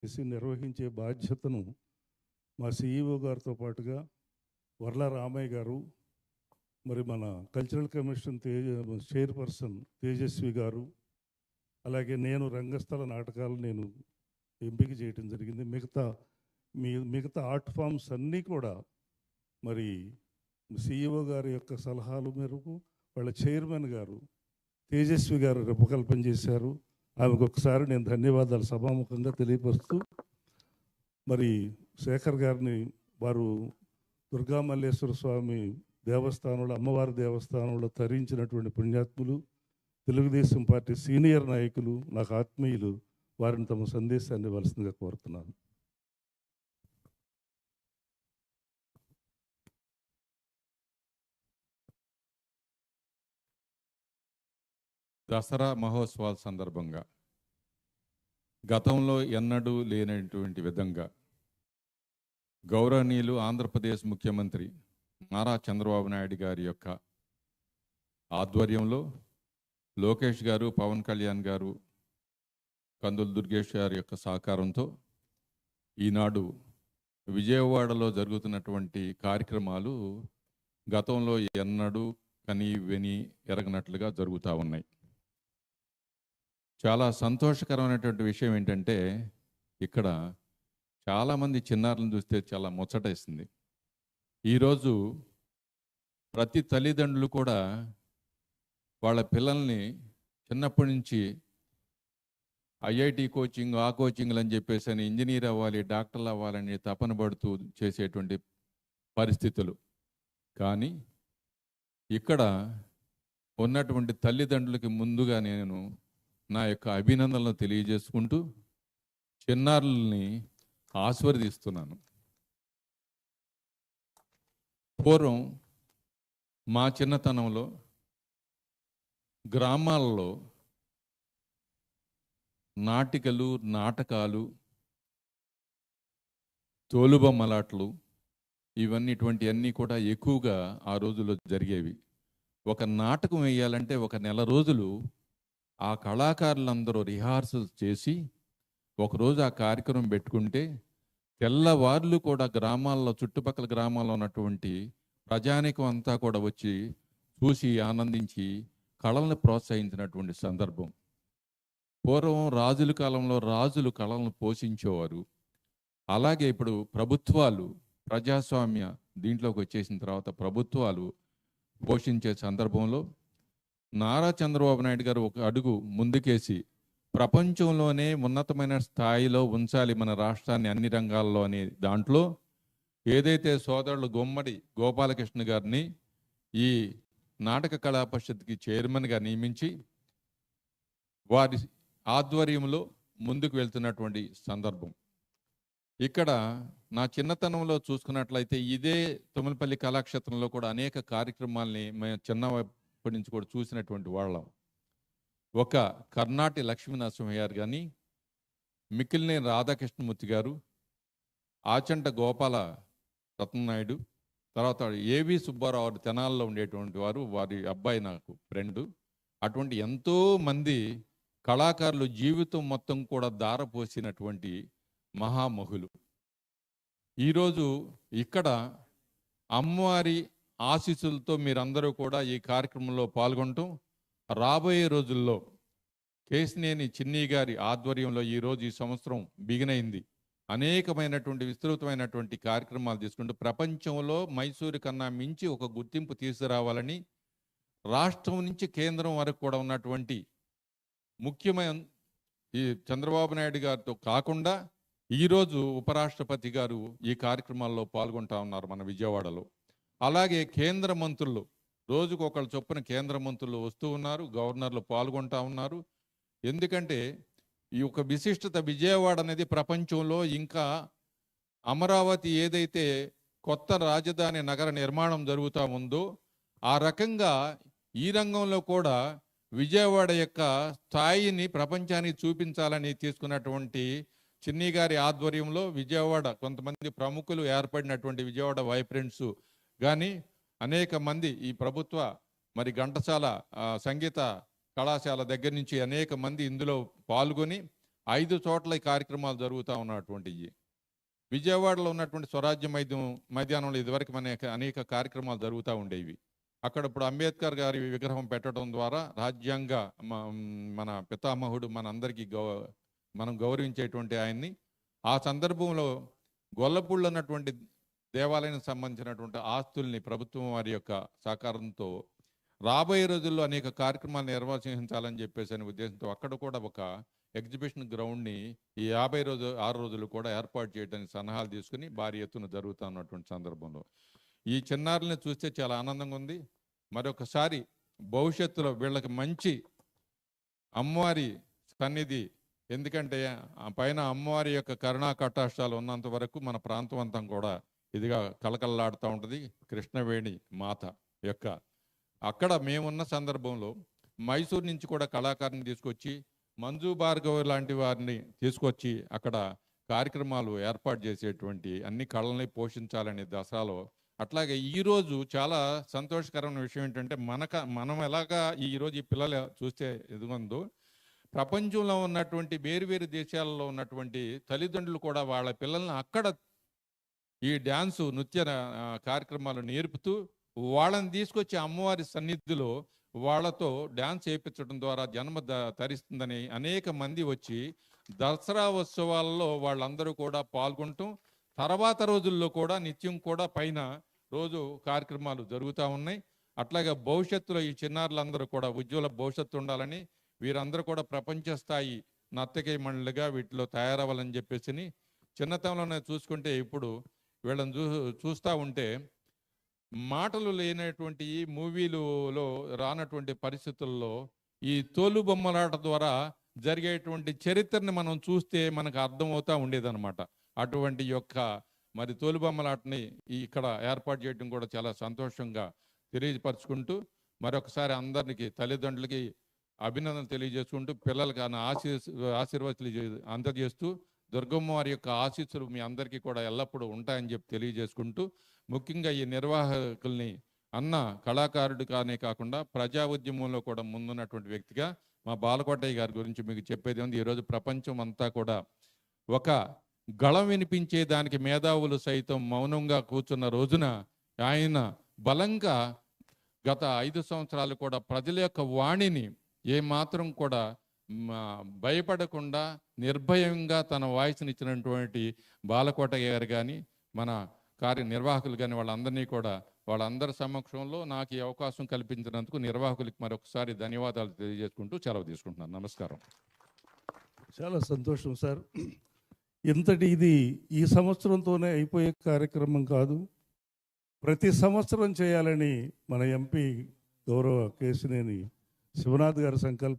చేసి నిర్వహించే బాధ్యతను మా సిఇఓ గారితో పాటుగా వర్ల రామయ్య గారు, మరి మన కల్చరల్ కమిషన్ చైర్పర్సన్ తేజస్వి గారు, అలాగే నేను రంగస్థల నాటకాలు నేను ఎంపిక చేయడం జరిగింది. మిగతా ఆర్ట్ ఫామ్స్ అన్నీ కూడా మరి సిఇఓ గారి యొక్క సలహాల మేరకు వాళ్ళ చైర్మన్ గారు తేజస్వి గారు రూపకల్పన చేశారు. ఆమెకు ఒకసారి నేను ధన్యవాదాలు సభాముఖంగా తెలియపరుస్తూ, మరి శేఖర్ గారిని వారు దుర్గామల్లేశ్వర స్వామి దేవస్థానంలో, అమ్మవారి దేవస్థానంలో తరించినటువంటి పుణ్యాత్ములు, తెలుగుదేశం పార్టీ సీనియర్ నాయకులు, నాకు ఆత్మీయులు, వారిని తమ సందేశాన్ని ఇవ్వాల్సిందిగా కోరుతున్నాను. దసరా మహోత్సవాల సందర్భంగా గతంలో ఎన్నడూ లేనటువంటి విధంగా గౌరవనీయులు ఆంధ్రప్రదేశ్ ముఖ్యమంత్రి నారా చంద్రబాబు నాయుడు గారి యొక్క ఆధ్వర్యంలో లోకేష్ గారు, పవన్ కళ్యాణ్ గారు, కందుల దుర్గేష్ గారి యొక్క సహకారంతో ఈనాడు విజయవాడలో జరుగుతున్నటువంటి కార్యక్రమాలు గతంలో ఎన్నడూ కని విని ఎరగనట్లుగా జరుగుతూ ఉన్నాయి. చాలా సంతోషకరమైనటువంటి విషయం ఏంటంటే, ఇక్కడ చాలామంది చిన్నారులను చూస్తే చాలా ముచ్చటేస్తుంది. ఈరోజు ప్రతి తల్లిదండ్రులు కూడా వాళ్ళ పిల్లల్ని చిన్నప్పటి నుంచి ఐఐటి కోచింగ్, ఆ కోచింగ్లు అని చెప్పేసి అని ఇంజనీర్ అవ్వాలి, డాక్టర్లు అవ్వాలని తపన పడుతూ చేసేటువంటి పరిస్థితులు. కానీ ఇక్కడ ఉన్నటువంటి తల్లిదండ్రులకి ముందుగా నేను నా యొక్క అభినందనలు తెలియజేసుకుంటూ చిన్నారుల్ని ఆశీర్వదిస్తున్నాను. పూర్వం మా చిన్నతనంలో గ్రామాల్లో నాటికలు, నాటకాలు, తోలుబొమ్మలాటలు ఇటువంటివన్నీ కూడా ఎక్కువగా ఆ రోజుల్లో జరిగేవి. ఒక నాటకం వేయాలంటే ఒక నెల రోజులు ఆ కళాకారులందరూ రిహార్సల్స్ చేసి ఒకరోజు ఆ కార్యక్రమం పెట్టుకుంటే తెల్లవార్లు కూడా గ్రామాల్లో, చుట్టుపక్కల గ్రామాల్లో ఉన్నటువంటి ప్రజానికం అంతా కూడా వచ్చి చూసి ఆనందించి కళలను ప్రోత్సహించినటువంటి సందర్భం. పూర్వం రాజుల కాలంలో రాజులు కళలను పోషించేవారు. అలాగే ఇప్పుడు ప్రభుత్వాలు ప్రజాస్వామ్య దీంట్లోకి వచ్చేసిన తర్వాత ప్రభుత్వాలు పోషించే సందర్భంలో నారా చంద్రబాబు నాయుడు గారు ఒక అడుగు ముందుకేసి ప్రపంచంలోనే ఉన్నతమైన స్థాయిలో ఉంచాలి మన రాష్ట్రాన్ని అన్ని రంగాల్లో అనే దాంట్లో ఏదైతే సోదరులు గుమ్మడి గోపాలకృష్ణ గారిని ఈ నాటక కళా పరిషత్కి చైర్మన్గా నియమించి వారి ఆధ్వర్యంలో ముందుకు వెళ్తున్నటువంటి సందర్భం. ఇక్కడ నా చిన్నతనంలో చూసుకున్నట్లయితే ఇదే తుమ్మలపల్లి కళాక్షేత్రంలో కూడా అనేక కార్యక్రమాల్ని మేము చిన్నప్పటి నుంచి కూడా చూసినటువంటి వాళ్ళం. ఒక కర్ణాటి లక్ష్మీనరసింహ గారు కానీ, మిక్కిలినేని రాధాకృష్ణమూర్తి గారు, ఆచంట గోపాల రత్ననాయుడు, తర్వాత ఏవి సుబ్బారావు తెనాల్లో ఉండేటువంటి వారు, వారి అబ్బాయి నాకు ఫ్రెండు. అటువంటి ఎంతో మంది కళాకారులు జీవితం మొత్తం కూడా దారపోసినటువంటి మహామహులు. ఈరోజు ఇక్కడ అమ్మవారి ఆశీస్సులతో మీరందరూ కూడా ఈ కార్యక్రమంలో పాల్గొనటం, రాబోయే రోజుల్లో కేశినేని చిన్ని గారి ఆధ్వర్యంలో ఈరోజు ఈ సంవత్సరం బిగినైంది. అనేకమైనటువంటి విస్తృతమైనటువంటి కార్యక్రమాలు తీసుకుంటూ ప్రపంచంలో మైసూరు కన్నా మించి ఒక గుర్తింపు తీసుకురావాలని రాష్ట్రం నుంచి కేంద్రం వరకు కూడా ఉన్నటువంటి ముఖ్యమైన ఈ చంద్రబాబు నాయుడు గారితో కాకుండా ఈరోజు ఉపరాష్ట్రపతి గారు ఈ కార్యక్రమాల్లో పాల్గొంటా ఉన్నారు మన విజయవాడలో. అలాగే కేంద్ర మంత్రులు రోజుకు ఒకళ్ళు చొప్పున కేంద్ర మంత్రులు వస్తూ ఉన్నారు, గవర్నర్లు పాల్గొంటా ఉన్నారు. ఎందుకంటే ఈ యొక్క విశిష్టత విజయవాడ అనేది ప్రపంచంలో ఇంకా అమరావతి ఏదైతే కొత్త రాజధాని నగర నిర్మాణం జరుగుతూ ఉందో ఆ రకంగా ఈ రంగంలో కూడా విజయవాడ యొక్క స్థాయిని ప్రపంచానికి చూపించాలని తీసుకున్నటువంటి చిన్ని గారి ఆధ్వర్యంలో విజయవాడ కొంతమంది ప్రముఖులు ఏర్పడినటువంటి విజయవాడ వైబ్రెంట్స్ కానీ అనేక మంది ఈ ప్రభుత్వ మరి ఘంటసాల సంగీత కళాశాల దగ్గర నుంచి అనేక మంది ఇందులో పాల్గొని 5 చోట్ల ఈ కార్యక్రమాలు జరుగుతూ ఉన్నటువంటివి. విజయవాడలో ఉన్నటువంటి స్వరాజ్య మైదానంలో ఇదివరకు అనేక కార్యక్రమాలు జరుగుతూ ఉండేవి. అక్కడ ఇప్పుడు అంబేద్కర్ గారి విగ్రహం పెట్టడం ద్వారా రాజ్యాంగ మన పితామహుడు మనందరికీ మనం గౌరవించేటువంటి ఆయన్ని, ఆ సందర్భంలో గొల్లపూళ్ళు అన్నటువంటి దేవాలయానికి సంబంధించినటువంటి ఆస్తుల్ని ప్రభుత్వం వారి యొక్క సహకారంతో రాబోయే రోజుల్లో అనేక కార్యక్రమాలు నిర్వహించాలని చెప్పేసి అనే ఉద్దేశంతో అక్కడ కూడా ఒక ఎగ్జిబిషన్ గ్రౌండ్ని ఈ 6 రోజులు కూడా ఏర్పాటు చేయడానికి సన్నాహాలు తీసుకుని భారీ ఎత్తున జరుగుతూ ఉన్నటువంటి సందర్భంలో ఈ చిన్నారుల్ని చూస్తే చాలా ఆనందంగా ఉంది. మరొకసారి భవిష్యత్తులో వీళ్ళకి మంచి అమ్మవారి సన్నిధి, ఎందుకంటే ఆ పైన అమ్మవారి యొక్క కరుణా కటాక్షాలు ఉన్నంత వరకు మన ప్రాంతం అంతా కూడా ఇదిగా కలకల్లాడుతూ ఉంటుంది. కృష్ణవేణి మాత యొక్క అక్కడ మేమున్న సందర్భంలో మైసూరు నుంచి కూడా కళాకారుని తీసుకొచ్చి మంజు భార్గవ్ లాంటి వారిని తీసుకొచ్చి అక్కడ కార్యక్రమాలు ఏర్పాటు చేసేటువంటి అన్ని కళల్ని పోషించాలనే దశలో. అట్లాగే ఈరోజు చాలా సంతోషకరమైన విషయం ఏంటంటే మనం ఎలాగా ఈరోజు ఈ పిల్లలు చూస్తే ఎదుగుందో ప్రపంచంలో ఉన్నటువంటి వేరు దేశాలలో ఉన్నటువంటి తల్లిదండ్రులు కూడా వాళ్ళ పిల్లల్ని అక్కడ ఈ డ్యాన్సు నృత్య కార్యక్రమాలు నేర్పుతూ వాళ్ళని తీసుకొచ్చి అమ్మవారి సన్నిధిలో వాళ్ళతో డ్యాన్స్ చేయించడం ద్వారా జన్మ తరిస్తుందని అనేక మంది వచ్చి దసరా ఉత్సవాల్లో వాళ్ళందరూ కూడా పాల్గొంటూ తర్వాత రోజుల్లో కూడా నిత్యం కూడా పైన రోజు కార్యక్రమాలు జరుగుతూ ఉన్నాయి. అట్లాగే భవిష్యత్తులో ఈ చిన్నారులందరూ కూడా ఉజ్వల భవిష్యత్తు ఉండాలని, వీరందరూ కూడా ప్రపంచ స్థాయి నర్తకీ మండలిగా వీటిలో తయారవ్వాలని చెప్పేసి చిన్నతనంలోనే చూసుకుంటే ఇప్పుడు వీళ్ళని చూస్తూ ఉంటే మాటలు లేనటువంటి మూవీలలో రానటువంటి పరిస్థితుల్లో ఈ తోలు బొమ్మలాట ద్వారా జరిగేటువంటి చరిత్రని మనం చూస్తే మనకు అర్థమవుతూ ఉండేదన్నమాట. అటువంటి యొక్క మరి తోలు బొమ్మలాటని ఇక్కడ ఏర్పాటు చేయడం కూడా చాలా సంతోషంగా తెలియపరుచుకుంటూ మరొకసారి తల్లిదండ్రులకి అభినందనలు తెలియజేసుకుంటూ పిల్లలకి ఆశీర్వాదాలు అందజేస్తూ దుర్గమ్మ వారి యొక్క ఆశీస్సులు మీ అందరికీ కూడా ఎల్లప్పుడూ ఉంటాయని చెప్పి తెలియజేసుకుంటూ, ముఖ్యంగా ఈ నిర్వాహకుల్ని అన్న కళాకారుడు కానే కాకుండా ప్రజా ఉద్యమంలో కూడా ముందున్నటువంటి వ్యక్తిగా మా బాలకోటయ్య గారి గురించి మీకు చెప్పేది ఉంది. ఈరోజు ప్రపంచం అంతా కూడా ఒక గళం వినిపించే దానికి మేధావులు సైతం మౌనంగా కూర్చున్న రోజున ఆయన బలంగా గత 5 సంవత్సరాలు కూడా ప్రజల యొక్క వాణిని ఏమాత్రం కూడా భయపడకుండా నిర్భయంగా తన వాయిస్ని ఇచ్చినటువంటి బాలకోటయ్య గారు కానీ మన కార్యనిర్వాహకులు కానీ వాళ్ళందరి సమక్షంలో నాకు ఈ అవకాశం కల్పించినందుకు నిర్వాహకులకి మరొకసారి ధన్యవాదాలు తెలియజేసుకుంటూ సెలవు తీసుకుంటున్నాను. నమస్కారం. చాలా సంతోషం సార్. ఇది ఈ సంవత్సరంతోనే అయిపోయే కార్యక్రమం కాదు, ప్రతి సంవత్సరం చేయాలని మన ఎంపీ గౌరవ కేశినేని శివనాథ్ గారి సంకల్పం.